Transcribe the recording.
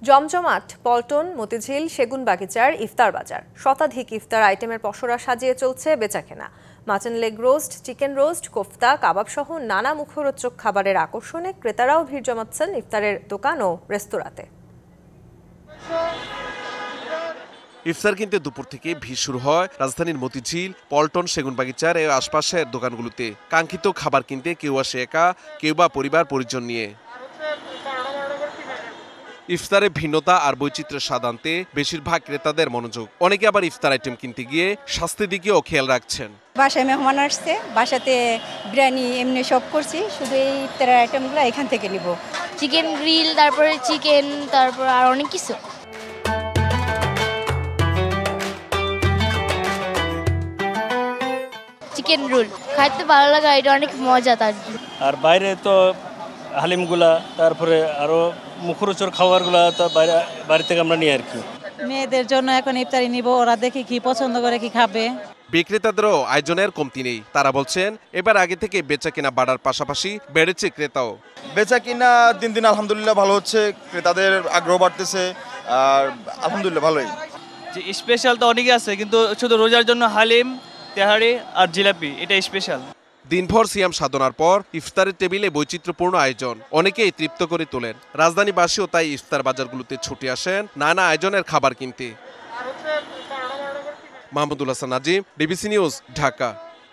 জমজমাট পল্টন, মতিঝিল, সেগুনবাগিচার ইফতার বাজার। শতাধিক ইফতার আইটেমের পসরা সাজিয়ে চলছে বেচাকেনা। Mutton leg roast, chicken roast, kofta, kebab সহ নানা মুখরোচক খাবারের আকর্ষণে ক্রেতারাও ভিড় জমাচ্ছেন ইফতারের দোকান ও রেস্তোরাঁতে। ইফতার কিনতে দুপুর থেকে ভিড় শুরু হয় রাজধানীর মতিঝিল, পল্টন, সেগুনবাগিচার এই আশপাশের দোকানগুলোতে। কাঙ্ক্ষিত খাবার কিনতে কেউ আসে একা, কেউ বা পরিবার পরিজন নিয়ে। ইফতারে ভিন্নতা আর বৈচিত্র্যের স্বাদ আনতে বেশিরভাগ ক্রেতাদের মনোযোগ। অনেকে আবার ইফতার আইটেম কিনতে গিয়ে স্বাস্থ্যের দিকেও খেয়াল রাখছেন। বাসায় মেহমান আসছে, বাসাতে বিরিয়ানি এমনি সব করছি, শুধু এই ইফতারের আইটেমগুলো এখান থেকে নিব। চিকেন গ্রিল, তারপরে চিকেন, তারপর আর অনেক কিছু। চিকেন রোল খাইতে ভালো লাগে, এটা অনেক মজা। তার আর বাইরে তো হালিমগুলা, তারপরে আরো মুখরোচক খাবারগুলা তো বাড়ি থেকে আমরা নিই আর কি। মেয়েদের জন্য এখন ইফতারি নিব, ওরা দেখি কি পছন্দ করে কি খাবে। বিক্রেতাদেরও আয়োজনের কমতি নেই। তারা বলছেন এবার আগে থেকে বেচা কিনা বাড়ার পাশাপাশি বেড়েছে ক্রেতাও। বেচা কিনা দিন দিন আলহামদুলিল্লাহ ভালো হচ্ছে, ক্রেতাদের আগ্রহ বাড়তেছে, আর আলহামদুলিল্লাহ ভালোই। যে স্পেশাল তো অনেকই আছে, কিন্তু শুধু রোজার জন্য হালিম, তেহারি আর জিলাপি এটা স্পেশাল। দিনভর সিয়াম সাধনার পর ইফতারের টেবিলে বৈচিত্র্যপূর্ণ আয়োজন অনেকেই তৃপ্ত করে তোলেন। রাজধানীবাসীও তাই ইফতার বাজারগুলোতে ছুটে আসেন নানা আয়োজনের খাবার কিনতে। Mahmudul Hasan Nazim, DBC news, Dhaka.